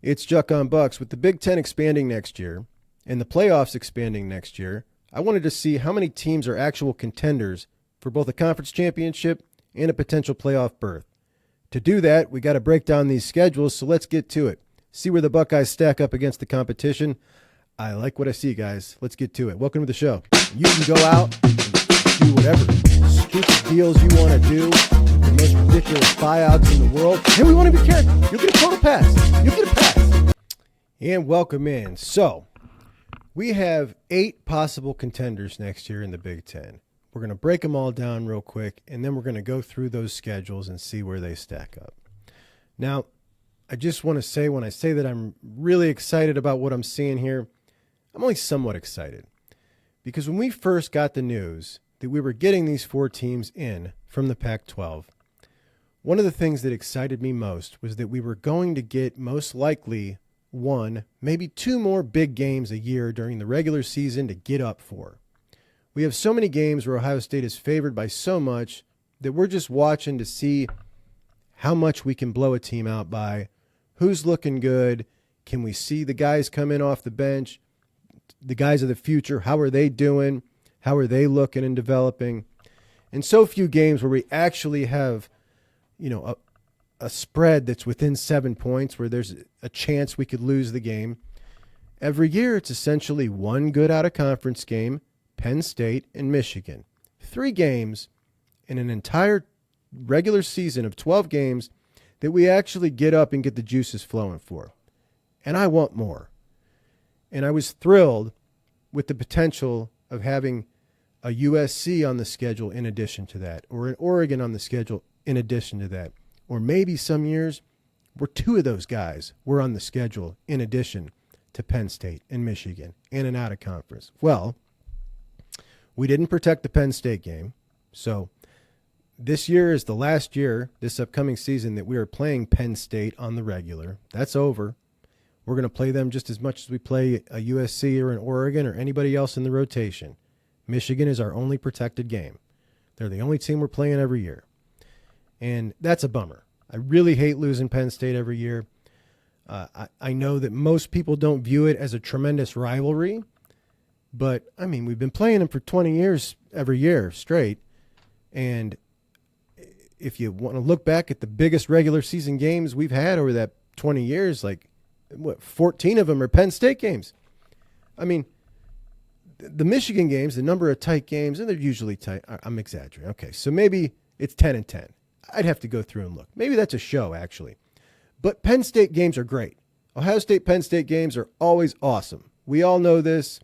It's Juck on Bucks. With the Big Ten expanding next year and the playoffs expanding next year, I wanted to see how many teams are actual contenders for both a conference championship and a potential playoff berth. To do that, we got to break down these schedules, so let's get to it. See where the Buckeyes stack up against the competition. I like what I see, guys. Let's get to it. Welcome to the show. You can go out and do whatever stupid deals you want to do, the most ridiculous buyouts in the world. And we want to be careful. You'll get a total pass. You'll get a pass. And welcome in. So, we have 8 possible contenders next year in the Big Ten. We're going to break them all down real quick, and then we're going to go through those schedules and see where they stack up. Now, I just want to say, when I say that I'm really excited about what I'm seeing here, I'm only somewhat excited. Because when we first got the news that we were getting these 4 teams in from the Pac-12, one of the things that excited me most was that we were going to get most likely 1, maybe 2 more big games a year during the regular season to get up for. We have so many games where Ohio State is favored by so much that we're just watching to see how much we can blow a team out by, who's looking good, can we see the guys come in off the bench, the guys of the future, how are they doing, how are they looking and developing. And so few games where we actually have, a spread that's within 7 points where there's a chance we could lose the game. Every year it's essentially 1 good out-of-conference game, Penn State and Michigan. 3 games in an entire regular season of 12 games that we actually get up and get the juices flowing for. And I want more. And I was thrilled with the potential of having a USC on the schedule in addition to that, or an Oregon on the schedule in addition to that. Or maybe some years where 2 of those guys were on the schedule in addition to Penn State and Michigan and an out-of-conference. Well, we didn't protect the Penn State game, so this year is the last year, this upcoming season, that we are playing Penn State on the regular. That's over. We're going to play them just as much as we play a USC or an Oregon or anybody else in the rotation. Michigan is our only protected game. They're the only team we're playing every year. And that's a bummer. I really hate losing Penn State every year. I know that most people don't view it as a tremendous rivalry, but, we've been playing them for 20 years every year straight. And if you want to look back at the biggest regular season games we've had over that 20 years, 14 of them are Penn State games. The Michigan games, the number of tight games, and they're usually tight. I'm exaggerating. Okay, so maybe it's 10-10. I'd have to go through and look. Maybe that's a show, actually. But Penn State games are great. Ohio State, Penn State games are always awesome. We all know this.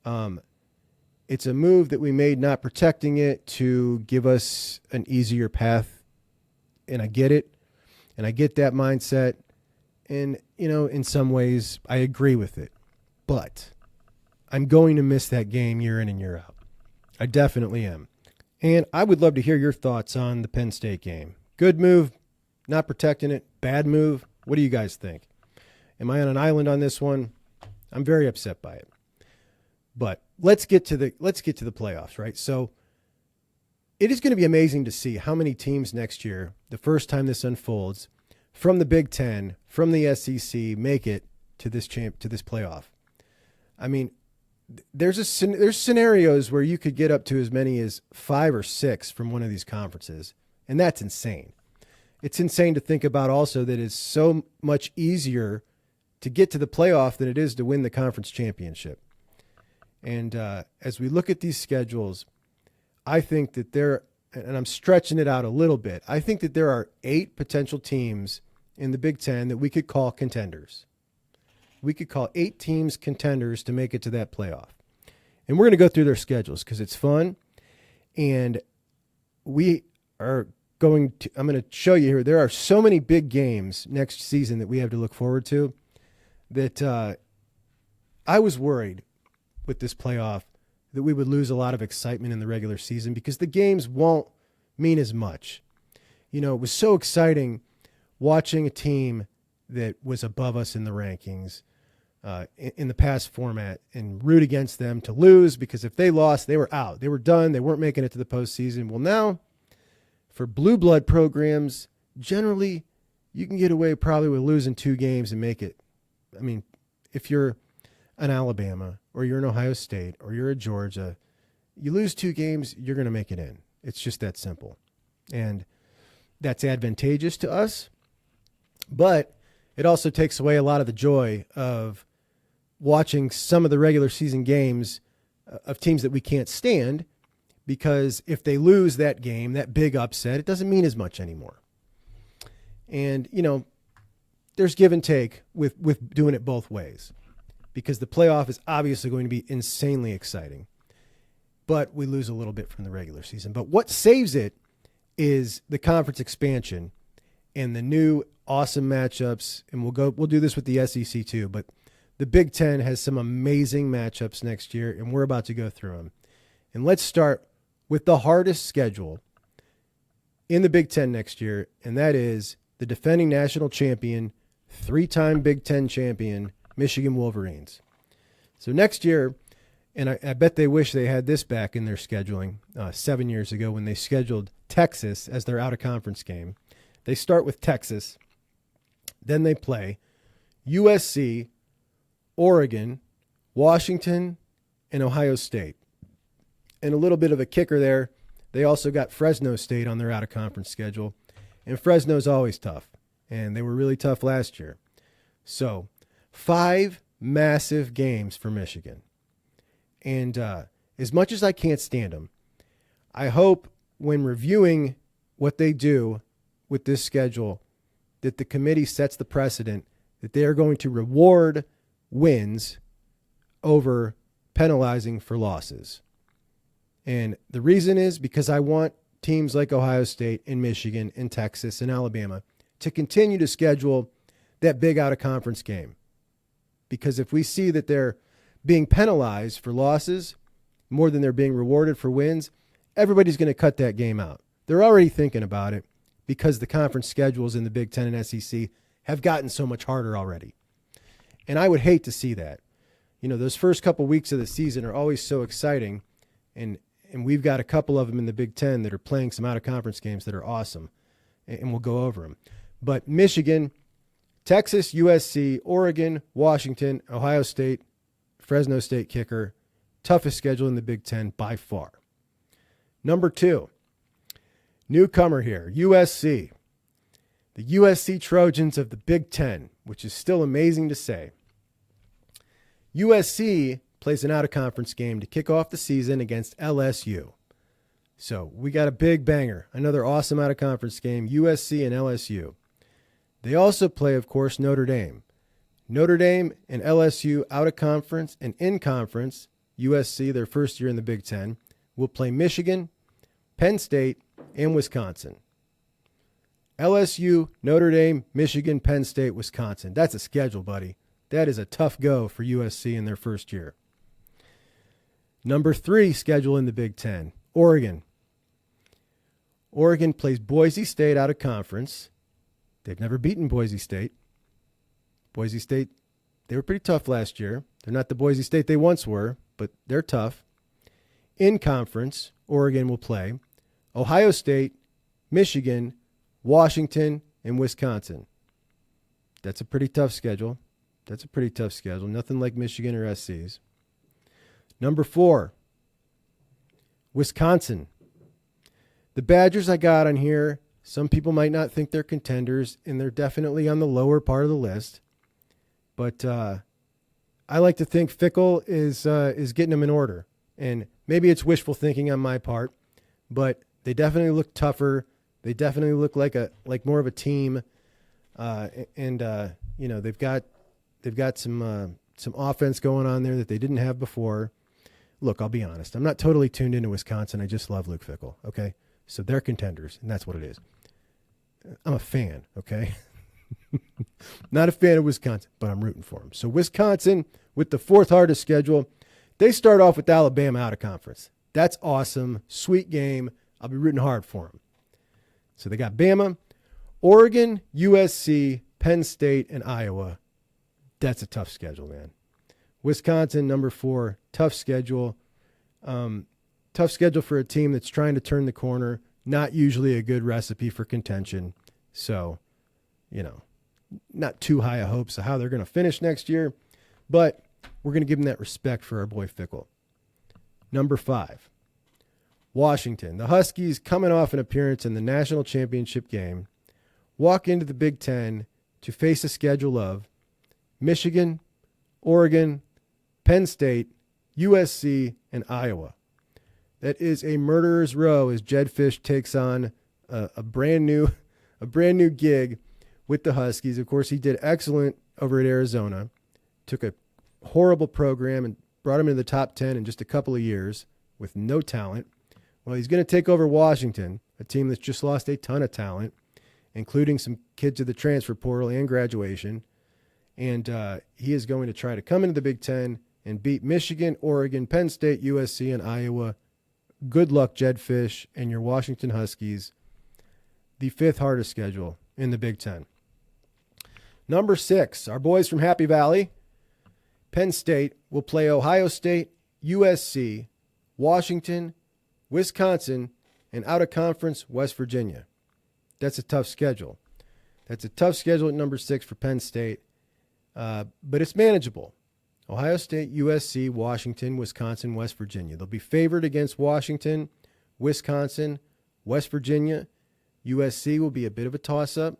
It's a move that we made not protecting it to give us an easier path. And I get it. And I get that mindset. And, in some ways, I agree with it. But I'm going to miss that game year in and year out. I definitely am. And I would love to hear your thoughts on the Penn State game. Good move, not protecting it. Bad move. What do you guys think? Am I on an island on this one? I'm very upset by it. But let's get to the playoffs, right? So it is going to be amazing to see how many teams next year, the first time this unfolds, from the Big Ten, from the SEC, make it to this playoff. There's scenarios where you could get up to as many as 5 or 6 from one of these conferences, and that's insane. It's insane to think about also that it's so much easier to get to the playoff than it is to win the conference championship. And as we look at these schedules, I think that and I'm stretching it out a little bit, I think that there are 8 potential teams in the Big Ten that we could call contenders. We could call 8 teams contenders to make it to that playoff. And we're going to go through their schedules because it's fun. And I'm going to show you here, there are so many big games next season that we have to look forward to that I was worried with this playoff that we would lose a lot of excitement in the regular season because the games won't mean as much. It was so exciting watching a team that was above us in the rankings in the past format and root against them to lose because if they lost, they were out. They were done. They weren't making it to the postseason. Well, now for blue blood programs, generally you can get away probably with losing 2 games and make it. I mean, if you're an Alabama or you're an Ohio State or you're a Georgia, you lose 2 games, you're going to make it in. It's just that simple. And that's advantageous to us, but it also takes away a lot of the joy of watching some of the regular season games of teams that we can't stand, because if they lose that game, that big upset, it doesn't mean as much anymore. And, there's give and take with doing it both ways, because the playoff is obviously going to be insanely exciting, but we lose a little bit from the regular season. But what saves it is the conference expansion and the new awesome matchups. And we'll do this with the SEC too, but the Big Ten has some amazing matchups next year, and we're about to go through them. And let's start with the hardest schedule in the Big Ten next year, and that is the defending national champion, 3-time Big Ten champion, Michigan Wolverines. So next year, and I bet they wish they had this back in their scheduling 7 years ago when they scheduled Texas as their out-of-conference game. They start with Texas, then they play USC, Oregon, Washington, and Ohio State. And a little bit of a kicker there, they also got Fresno State on their out-of-conference schedule. And Fresno's always tough, and they were really tough last year. So 5 massive games for Michigan. And as much as I can't stand them, I hope when reviewing what they do with this schedule that the committee sets the precedent that they are going to reward wins over penalizing for losses. And the reason is because I want teams like Ohio State and Michigan and Texas and Alabama to continue to schedule that big out-of-conference game. Because if we see that they're being penalized for losses more than they're being rewarded for wins, everybody's going to cut that game out. They're already thinking about it because the conference schedules in the Big Ten and SEC have gotten so much harder already. And I would hate to see that. Those first couple weeks of the season are always so exciting, and we've got a couple of them in the Big Ten that are playing some out-of-conference games that are awesome, and we'll go over them. But Michigan, Texas, USC, Oregon, Washington, Ohio State, Fresno State kicker, toughest schedule in the Big Ten by far. Number 2, newcomer here, USC. The USC Trojans of the Big Ten, which is still amazing to say. USC plays an out-of-conference game to kick off the season against LSU. So we got a big banger, another awesome out-of-conference game, USC and LSU. They also play, of course, Notre Dame. Notre Dame and LSU out-of-conference and in-conference, USC, their first year in the Big Ten, will play Michigan, Penn State, and Wisconsin. LSU, Notre Dame, Michigan, Penn State, Wisconsin. That's a schedule, buddy. That is a tough go for USC in their first year. Number 3 schedule in the Big Ten, Oregon. Oregon plays Boise State out of conference. They've never beaten Boise State. Boise State, they were pretty tough last year. They're not the Boise State they once were, but they're tough. In conference, Oregon will play Ohio State, Michigan, Washington, and Wisconsin. That's a pretty tough schedule. Nothing like Michigan or SC's. Number 4, Wisconsin. The Badgers I got on here, some people might not think they're contenders, and they're definitely on the lower part of the list. But I like to think Fickle is getting them in order. And maybe it's wishful thinking on my part, but they definitely look tougher. They definitely look like more of a team, they've got some offense going on there that they didn't have before. Look, I'll be honest. I'm not totally tuned into Wisconsin. I just love Luke Fickell. Okay, so they're contenders, and that's what it is. I'm a fan. Okay, not a fan of Wisconsin, but I'm rooting for them. So Wisconsin, with the 4th hardest schedule, they start off with Alabama out of conference. That's awesome. Sweet game. I'll be rooting hard for them. So they got Bama, Oregon, USC, Penn State, and Iowa. That's a tough schedule, man. Wisconsin, number 4, tough schedule. Tough schedule for a team that's trying to turn the corner. Not usually a good recipe for contention. So, not too high of hopes of how they're going to finish next year, but we're going to give them that respect for our boy Fickell. Number 5, Washington. The Huskies, coming off an appearance in the national championship game, walk into the Big Ten to face a schedule of Michigan, Oregon, Penn State, USC, and Iowa. That is a murderer's row as Jedd Fisch takes on a brand new gig with the Huskies. Of course, he did excellent over at Arizona. Took a horrible program and brought him into the top 10 in just a couple of years with no talent. Well, he's going to take over Washington, a team that's just lost a ton of talent, including some kids to the transfer portal and graduation. And he is going to try to come into the Big Ten and beat Michigan, Oregon, Penn State, USC, and Iowa. Good luck, Jedd Fisch and your Washington Huskies. The 5th hardest schedule in the Big Ten. Number 6, our boys from Happy Valley. Penn State will play Ohio State, USC, Washington, Wisconsin, and out-of-conference West Virginia. That's a tough schedule. That's a tough schedule at number 6 for Penn State, but it's manageable. Ohio State, USC, Washington, Wisconsin, West Virginia. They'll be favored against Washington, Wisconsin, West Virginia. USC will be a bit of a toss-up.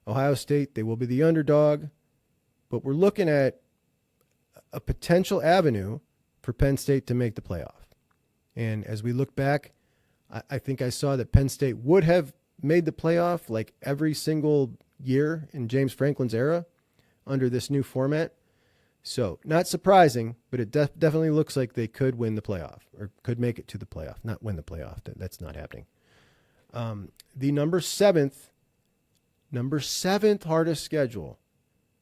Ohio State, they will be the underdog. But we're looking at a potential avenue for Penn State to make the playoff. And as we look back, I think I saw that Penn State would have made the playoff like every single year in James Franklin's era under this new format. So not surprising, but it definitely looks like they could win the playoff or could make it to the playoff, not win the playoff. That's not happening. The number 7th hardest schedule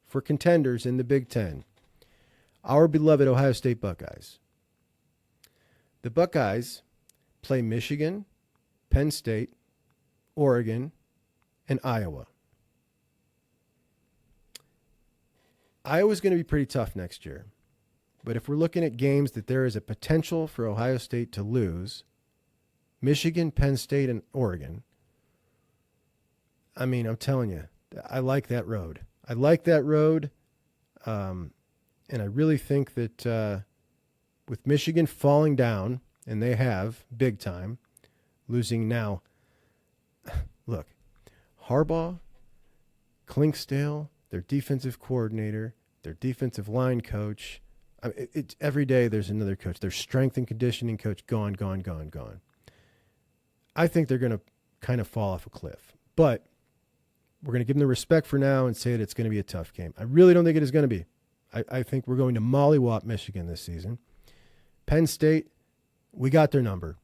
for contenders in the Big Ten, our beloved Ohio State Buckeyes. The Buckeyes play Michigan, Penn State, Oregon, and Iowa. Iowa's going to be pretty tough next year. But if we're looking at games that there is a potential for Ohio State to lose, Michigan, Penn State, and Oregon, I mean, I'm telling you, I like that road. And I really think that with Michigan falling down, and they have big time, losing now, look, Harbaugh, Klinkstale, their defensive coordinator, their defensive line coach. I mean, every day there's another coach. Their strength and conditioning coach gone. I think they're going to kind of fall off a cliff. But we're going to give them the respect for now and say that it's going to be a tough game. I really don't think it is going to be. I think we're going to mollywop Michigan this season. Penn State, we got their number.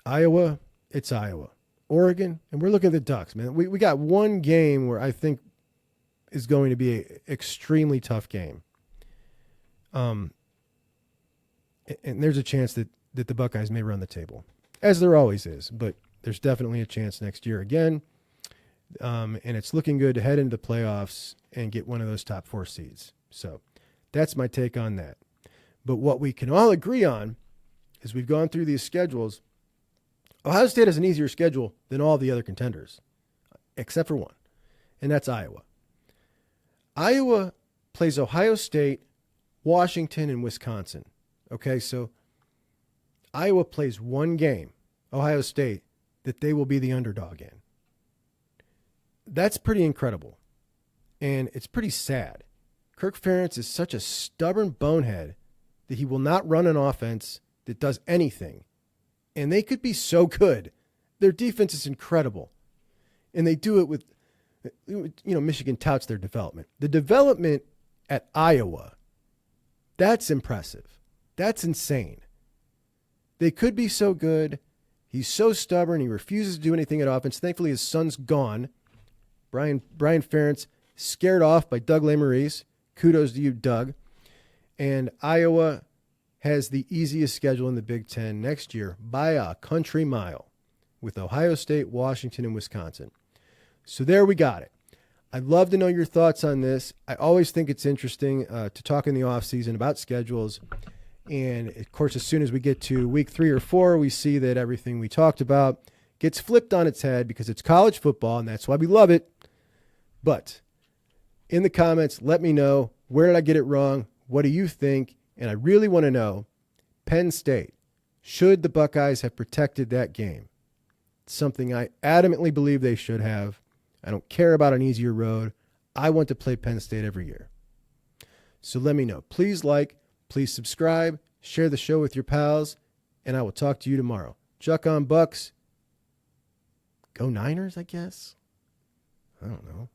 Iowa, it's Iowa. Oregon, and we're looking at the Ducks, man. We got one game where I think is going to be an extremely tough game. And there's a chance that the Buckeyes may run the table, as there always is, but there's definitely a chance next year again. And it's looking good to head into the playoffs and get one of those top 4 seeds. So that's my take on that. But what we can all agree on is we've gone through these schedules. Ohio State has an easier schedule than all the other contenders, except for one, and that's Iowa. Iowa plays Ohio State, Washington, and Wisconsin. Okay, so Iowa plays one game, Ohio State, that they will be the underdog in. That's pretty incredible, and it's pretty sad. Kirk Ferentz is such a stubborn bonehead that he will not run an offense that does anything. And they could be so good. Their defense is incredible. And they do it with, Michigan touts their development. The development at Iowa, that's impressive. That's insane. They could be so good. He's so stubborn. He refuses to do anything at offense. Thankfully, his son's gone. Brian Ferentz, scared off by Doug Lesmerises. Kudos to you, Doug. And Iowa has the easiest schedule in the Big Ten next year by a country mile with Ohio State, Washington, and Wisconsin. So there we got it. I'd love to know your thoughts on this. I always think it's interesting to talk in the offseason about schedules. And, of course, as soon as we get to week 3 or 4, we see that everything we talked about gets flipped on its head because it's college football, and that's why we love it. But in the comments, let me know, where did I get it wrong? What do you think? And I really want to know, Penn State, should the Buckeyes have protected that game? It's something I adamantly believe they should have. I don't care about an easier road. I want to play Penn State every year. So let me know. Please like, please subscribe, share the show with your pals, and I will talk to you tomorrow. Chuck on Bucks. Go Niners, I guess. I don't know.